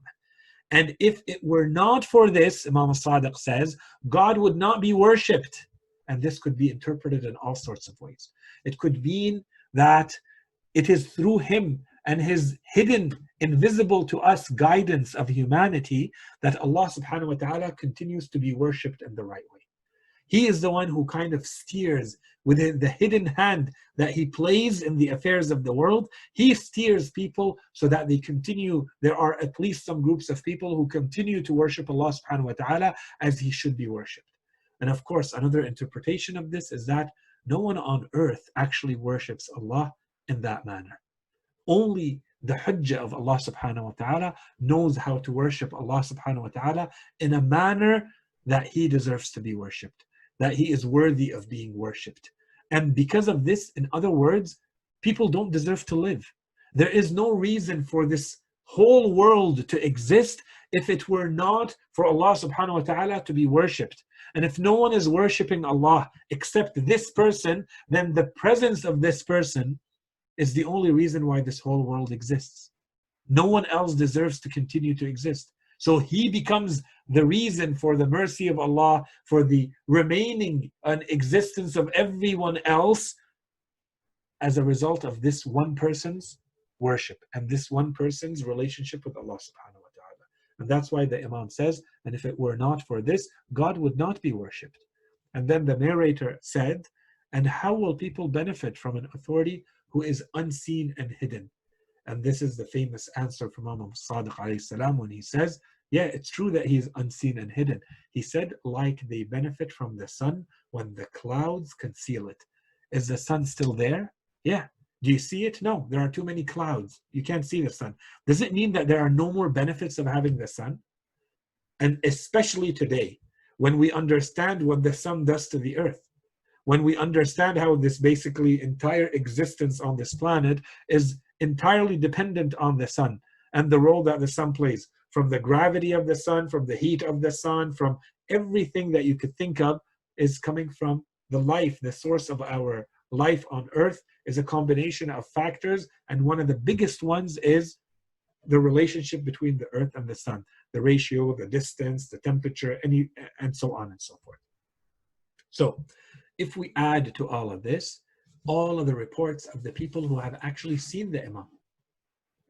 And if it were not for this, Imam Sadiq says, God would not be worshipped. And this could be interpreted in all sorts of ways. It could mean that it is through him and his hidden, invisible to us guidance of humanity that Allah subhanahu wa ta'ala continues to be worshipped in the right way. He is the one who kind of steers within the hidden hand that he plays in the affairs of the world. He steers people so that they continue. There are at least some groups of people who continue to worship Allah subhanahu wa ta'ala as he should be worshipped. And of course, another interpretation of this is that No one on earth actually worships Allah in that manner. Only the Hujjah of Allah subhanahu wa ta'ala knows how to worship Allah subhanahu wa ta'ala in a manner that He deserves to be worshipped, that He is worthy of being worshipped. And because of this, in other words, people don't deserve to live. There is no reason for this whole world to exist if it were not for Allah subhanahu wa ta'ala to be worshipped. And if no one is worshipping Allah except this person, then the presence of this person is the only reason why this whole world exists. No one else deserves to continue to exist. So he becomes the reason for the mercy of Allah, for the remaining existence of everyone else, as a result of this one person's worship and this one person's relationship with Allah subhanahu wa ta'ala. And that's why the Imam says, and if it were not for this, God would not be worshipped. And then the narrator said, and how will people benefit from an authority who is unseen and hidden? And this is the famous answer from Imam Sadiq alayhi salam when he says, yeah, it's true that he is unseen and hidden. He said, like they benefit from the sun when the clouds conceal it. Is the sun still there? Yeah. Do you see it? No, there are too many clouds. You can't see the sun. Does it mean that there are no more benefits of having the sun? And especially today, when we understand what the sun does to the earth, when we understand how this basically entire existence on this planet is entirely dependent on the sun and the role that the sun plays, from the gravity of the sun, from the heat of the sun, from everything that you could think of is coming from the life. The source of our life on earth is a combination of factors, and one of the biggest ones is the relationship between the earth and the sun, the ratio, the distance, the temperature, and so on and so forth. So if we add to all of this, all of the reports of the people who have actually seen the Imam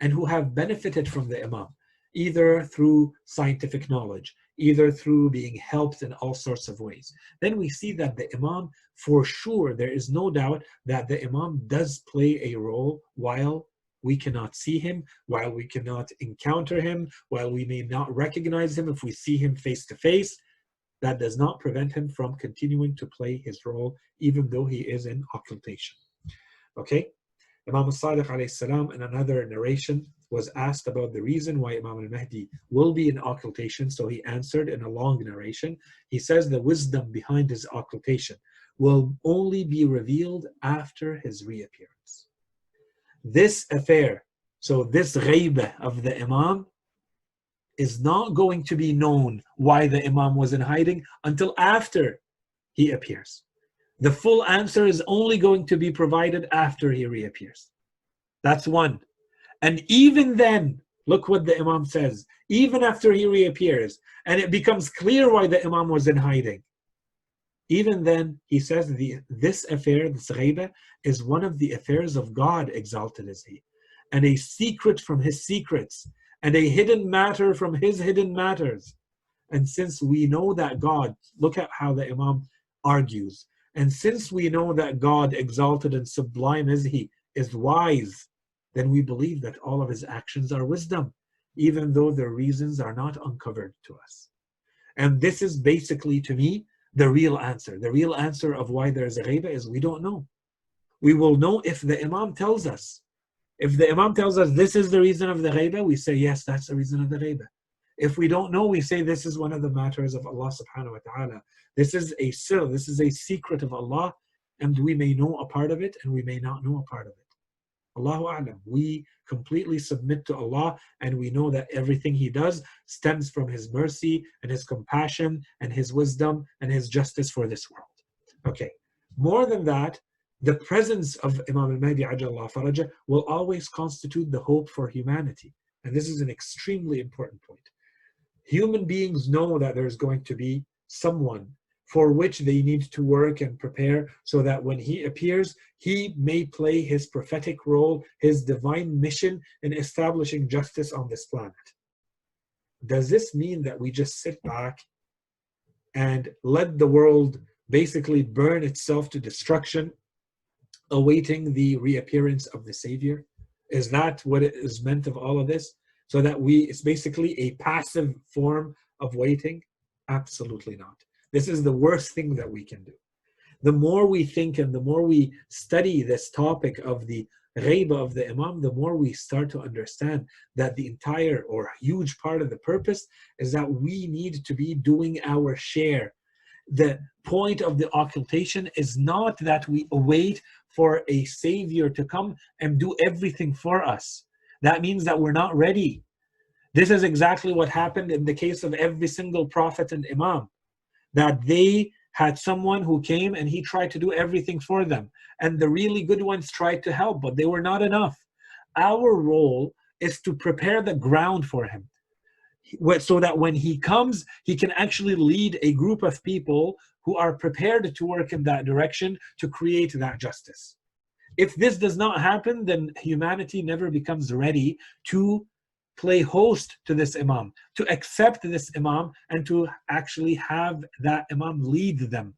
and who have benefited from the Imam, either through scientific knowledge, either through being helped in all sorts of ways, then we see that the Imam, for sure, there is no doubt that the Imam does play a role while we cannot see him, while we cannot encounter him, while we may not recognize him if we see him face to face. That does not prevent him from continuing to play his role, even though he is in occultation. Okay? Imam al-Sadiq alayhi salam, in another narration, was asked about the reason why Imam al-Mahdi will be in occultation. So he answered in a long narration. He says the wisdom behind his occultation will only be revealed after his reappearance. This affair, so this ghaibah of the Imam, is not going to be known why the Imam was in hiding until after he appears. The full answer is only going to be provided after he reappears. That's one. And even then, look what the Imam says, even after he reappears, and it becomes clear why the Imam was in hiding. Even then, he says this affair, this ghaibah, is one of the affairs of God, exalted is he, and a secret from his secrets, and a hidden matter from his hidden matters. And since we know that God, look at how the Imam argues, and since we know that God, exalted and sublime is he, is wise, then we believe that all of his actions are wisdom, even though their reasons are not uncovered to us. And this is basically, to me, the real answer. The real answer of why there is a ghaibah is we don't know. We will know if the Imam tells us. If the Imam tells us this is the reason of the ghaibah, we say, yes, that's the reason of the ghaibah. If we don't know, we say this is one of the matters of Allah subhanahu wa ta'ala. This is a sir, this is a secret of Allah, and we may know a part of it and we may not know a part of it. Allahu A'lam. We completely submit to Allah, and we know that everything he does stems from his mercy and his compassion and his wisdom and his justice for this world. Okay, more than that, the presence of Imam al-Mahdi Ajallahu Faraja will always constitute the hope for humanity. And this is an extremely important point. Human beings know that there's going to be someone for which they need to work and prepare, so that when he appears, he may play his prophetic role, his divine mission in establishing justice on this planet. Does this mean that we just sit back and let the world basically burn itself to destruction, awaiting the reappearance of the Savior? Is that what it is meant of all of this? So that it's basically a passive form of waiting? Absolutely not. This is the worst thing that we can do. The more we think and the more we study this topic of the ghaiba of the imam, the more we start to understand that the entire or huge part of the purpose is that we need to be doing our share. The point of the occultation is not that we await for a savior to come and do everything for us. That means that we're not ready. This is exactly what happened in the case of every single prophet and imam, that they had someone who came and he tried to do everything for them. And the really good ones tried to help, but they were not enough. Our role is to prepare the ground for him, so that when he comes, he can actually lead a group of people who are prepared to work in that direction to create that justice. If this does not happen, then humanity never becomes ready to play host to this imam, to accept this imam, and to actually have that imam lead them.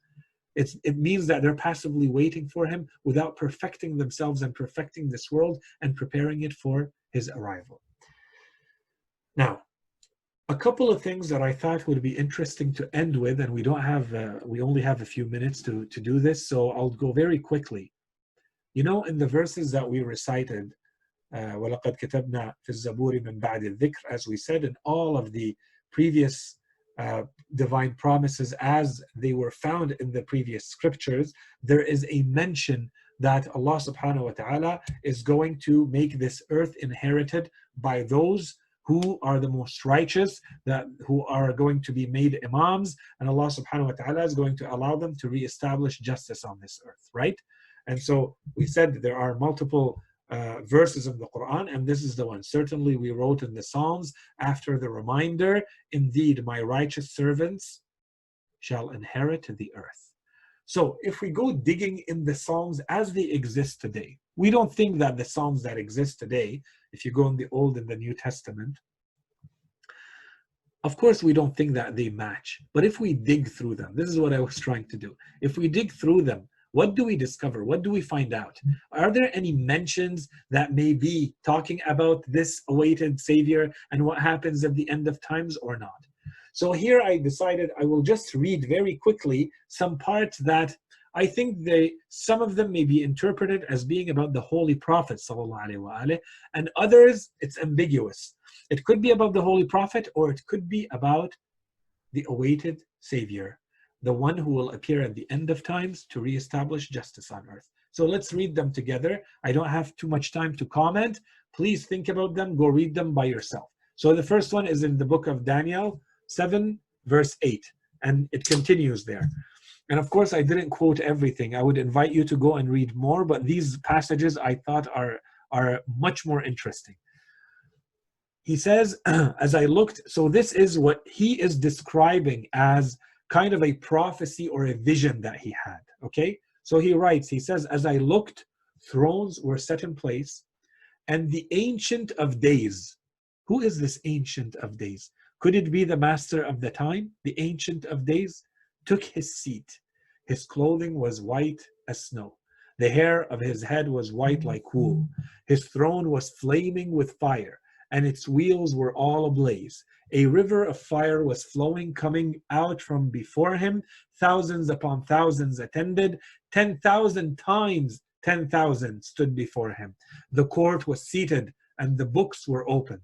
It means that they're passively waiting for him without perfecting themselves and perfecting this world and preparing it for his arrival. Now, a couple of things that I thought would be interesting to end with, and we only have a few minutes to do this, so I'll go very quickly. You know, in the verses that we recited, وَلَقَدْ كَتَبْنَا فِي الزَّبُورِ مِنْ بَعْدِ الذِّكْرِ, as we said in all of the previous divine promises as they were found in the previous scriptures, there is a mention that Allah subhanahu wa ta'ala is going to make this earth inherited by those who are the most righteous, who are going to be made imams, and Allah subhanahu wa ta'ala is going to allow them to reestablish justice on this earth, right? And so we said there are multiple verses in the Quran, and this is the one. Certainly we wrote in the Psalms after the reminder, indeed my righteous servants shall inherit the earth. So if we go digging in the Psalms as they exist today, we don't think that the Psalms that exist today, if you go in the Old and the New Testament, of course we don't think that they match. But if we dig through them, this is what I was trying to do. If we dig through them, what do we discover? What do we find out? Are there any mentions that may be talking about this awaited savior and what happens at the end of times or not? So here I decided I will just read very quickly some parts that I think some of them may be interpreted as being about the Holy Prophet ﷺ, and others it's ambiguous. It could be about the Holy Prophet, or it could be about the awaited Savior, the one who will appear at the end of times to reestablish justice on earth. So let's read them together. I don't have too much time to comment. Please think about them. Go read them by yourself. So the first one is in the book of Daniel 7 verse 8, and it continues there. And of course, I didn't quote everything. I would invite you to go and read more, but these passages I thought are much more interesting. He says, as I looked, so this is what he is describing as kind of a prophecy or a vision that he had, okay? So he writes, he says, as I looked, thrones were set in place, and the Ancient of Days. Who is this Ancient of Days? Could it be the Master of the Time? The Ancient of Days took his seat. His clothing was white as snow. The hair of his head was white like wool. His throne was flaming with fire, and its wheels were all ablaze. A river of fire was flowing, coming out from before him. Thousands upon thousands attended. 10,000 times 10,000 stood before him. The court was seated, and the books were opened.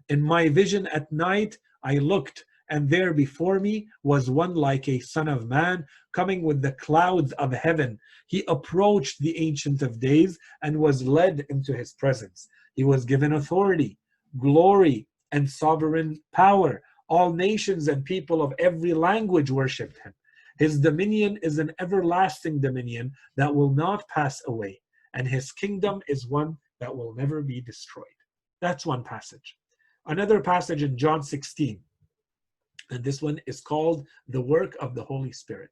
In my vision at night, I looked, and there before me was one like a son of man, coming with the clouds of heaven. He approached the Ancient of Days and was led into his presence. He was given authority, glory, and sovereign power. All nations and people of every language worshipped him. His dominion is an everlasting dominion that will not pass away, and his kingdom is one that will never be destroyed. That's one passage. Another passage in John 16, and this one is called the work of the Holy Spirit.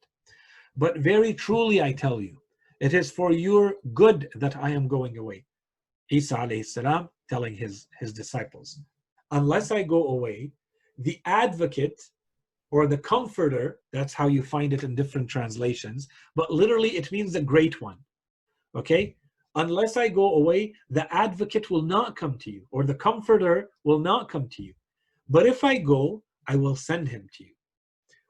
But very truly I tell you, it is for your good that I am going away. Isa alayhi salam telling his disciples, unless I go away, the advocate or the comforter, that's how you find it in different translations, but literally it means the great one, okay? Unless I go away, the advocate will not come to you, or the comforter will not come to you. But if I go, I will send him to you.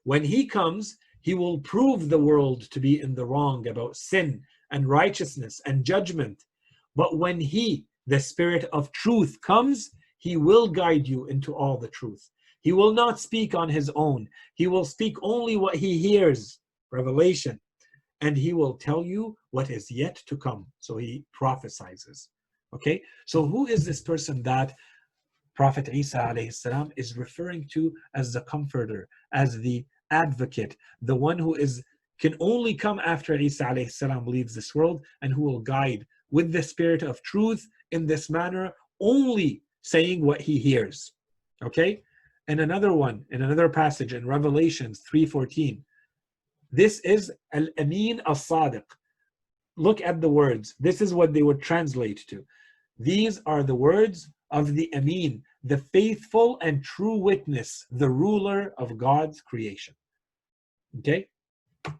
When he comes, He will prove the world to be in the wrong about sin and righteousness and judgment. But when he, the Spirit of truth, comes, he will guide you into all the truth. He will not speak on his own. He will speak only what he hears, revelation, and he will tell you what is yet to come. So he prophesizes. Okay, so who is this person that Prophet Isa alayhi salam is referring to as the comforter, as the advocate, the one who can only come after Isa alayhi salam leaves this world, and who will guide with the Spirit of truth in this manner, only saying what he hears. Okay? And another one, in another passage in Revelations 3:14, this is Al-Amin As-Sadiq. Look at the words. This is what they would translate to. These are the words of the Amin, the faithful and true witness, the ruler of God's creation. Okay?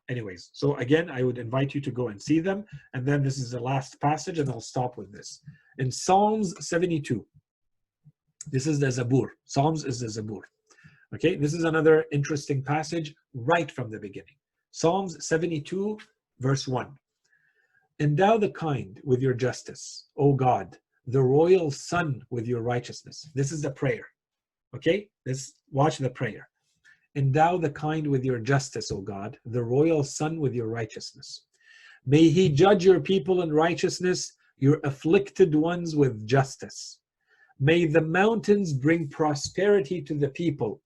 Anyways, so again, I would invite you to go and see them. And then this is the last passage, and I'll stop with this. In Psalms 72, this is the Zabur. Psalms is the Zabur. Okay, this is another interesting passage right from the beginning. Psalms 72, verse 1. Endow the kind with your justice, O God, the royal son with your righteousness. This is the prayer. Okay, watch the prayer. Endow the kind with your justice, O God, the royal son with your righteousness. May he judge your people in righteousness, your afflicted ones with justice. May the mountains bring prosperity to the people,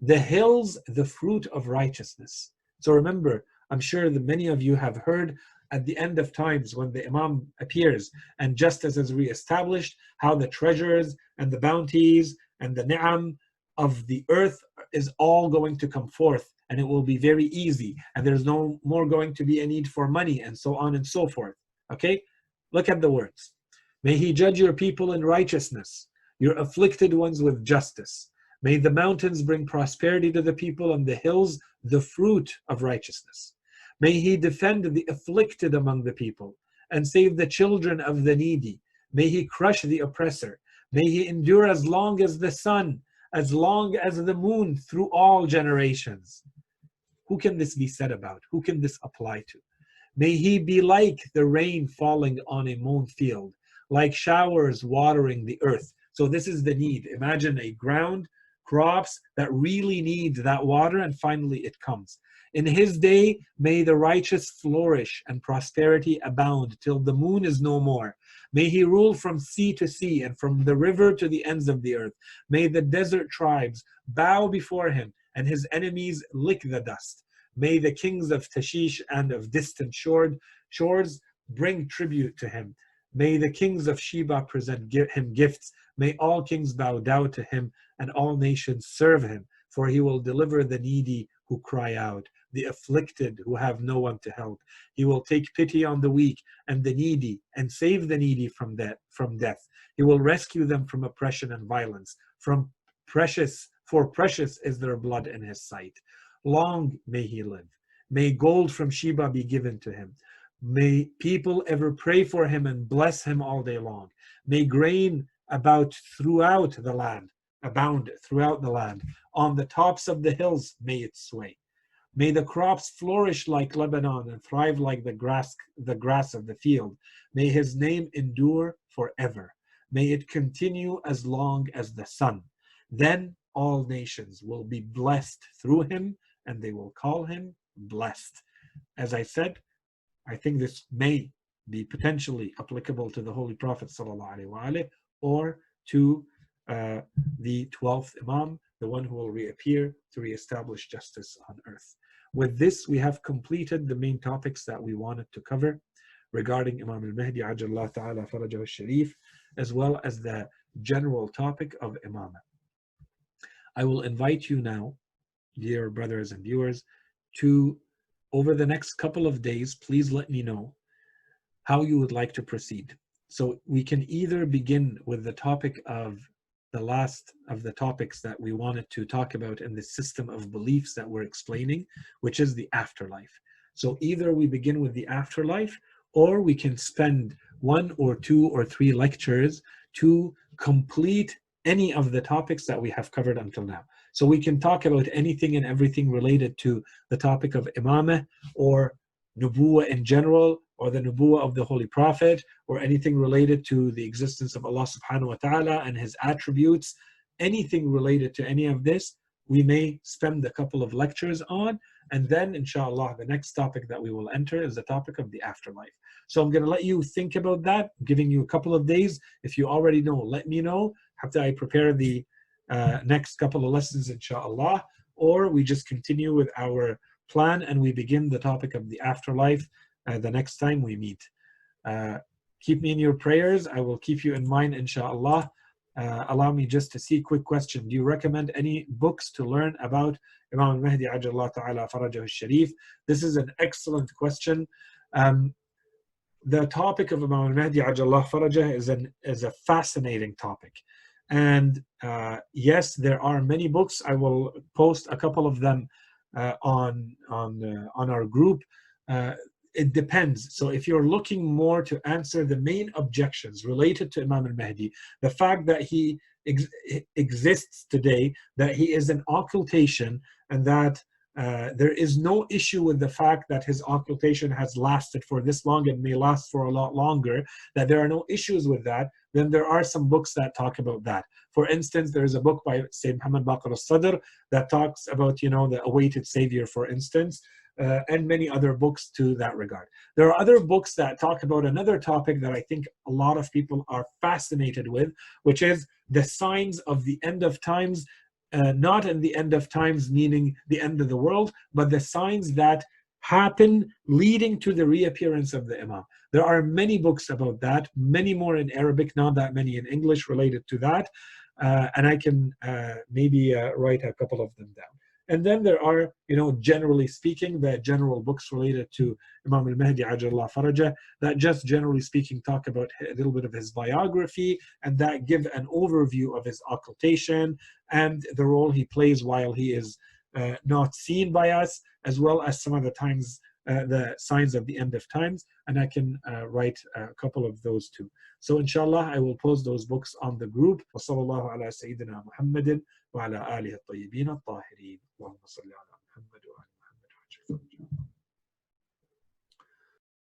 the hills the fruit of righteousness. So remember, I'm sure that many of you have heard at the end of times when the imam appears and justice is reestablished, how the treasures and the bounties and the ni'am of the earth is all going to come forth, and it will be very easy, and there's no more going to be a need for money, and so on and so forth. Okay, look at the words. May he judge your people in righteousness, your afflicted ones with justice. May the mountains bring prosperity to the people, and the hills the fruit of righteousness. May he defend the afflicted among the people and save the children of the needy. May he crush the oppressor. May he endure as long as the sun, as long as the moon, through all generations. Who can this be said about? Who can this apply to? May he be like the rain falling on a mown field, like showers watering the earth. So this is the need. Imagine a ground, crops that really need that water, and finally it comes. In his day, may the righteous flourish and prosperity abound till the moon is no more. May he rule from sea to sea and from the river to the ends of the earth. May the desert tribes bow before him and his enemies lick the dust. May the kings of Tashish and of distant shores bring tribute to him. May the kings of Sheba present him gifts. May all kings bow down to him and all nations serve him. For he will deliver the needy who cry out, the afflicted who have no one to help. He will take pity on the weak and the needy and save the needy from death. He will rescue them from oppression and violence. For precious is their blood in his sight. Long may he live. May gold from Sheba be given to him. May people ever pray for him and bless him all day long. May grain abound throughout the land. On the tops of the hills may it sway. May the crops flourish like Lebanon and thrive like the grass of the field. May his name endure forever. May it continue as long as the sun. Then all nations will be blessed through him, and they will call him blessed. As I said, I think this may be potentially applicable to the Holy Prophet ﷺ, or to the 12th Imam, the one who will reappear to reestablish justice on earth. With this, we have completed the main topics that we wanted to cover regarding Imam al-Mahdi Ajjallahu Ta'ala Farajahu al-Sharif, as well as the general topic of Imamah. I will invite you now, dear brothers and viewers, to, over the next couple of days, please let me know how you would like to proceed. So we can either begin with the topic of the last of the topics that we wanted to talk about in the system of beliefs that we're explaining, which is the afterlife. So either we begin with the afterlife, or we can spend 1 or 2 or 3 lectures to complete any of the topics that we have covered until now. So we can talk about anything and everything related to the topic of imamah or nubuwah in general, or the nubuwah of the Holy Prophet, or anything related to the existence of Allah subhanahu wa ta'ala and his attributes. Anything related to any of this, we may spend a couple of lectures on, and then inshallah the next topic that we will enter is the topic of the afterlife. So I'm going to let you think about that, giving you a couple of days. If you already know, let me know after I prepare the next couple of lessons inshallah, or we just continue with our plan and we begin the topic of the afterlife the next time we meet. Keep me in your prayers. I will keep you in mind inshallah. Allow me just to see, quick question. Do you recommend any books to learn about Imam al-Mahdi ajallahu ta'ala farajahu al-sharif? This is an excellent question. The topic of Imam al-Mahdi ajallahu farajah is a fascinating topic. And yes, there are many books. I will post a couple of them on our group. It depends. So if you're looking more to answer the main objections related to Imam al-Mahdi, the fact that he exists today, that he is an occultation, and that there is no issue with the fact that his occultation has lasted for this long and may last for a lot longer, that there are no issues with that, then there are some books that talk about that. For instance, there is a book by Sayyid Muhammad Baqir al-Sadr that talks about, the awaited savior, for instance, and many other books to that regard. There are other books that talk about another topic that I think a lot of people are fascinated with, which is the signs of the end of times, not in the end of times meaning the end of the world, but the signs that happen leading to the reappearance of the Imam. There are many books about that, many more in Arabic, not that many in English related to that, and I can maybe write a couple of them down. And then there are, generally speaking, the general books related to Imam al-Mahdi ajallahu farajah that just generally speaking talk about a little bit of his biography and that give an overview of his occultation and the role he plays while he is not seen by us, as well as some of the times, the signs of the end of times. And I can write a couple of those too. So inshallah, I will post those books on the group. Wa sallallahu ala Sayyidina Muhammadin wa ala alihi at-tayyibin at-tahirin. Allahumma salli ala Muhammad wa ala Muhammad.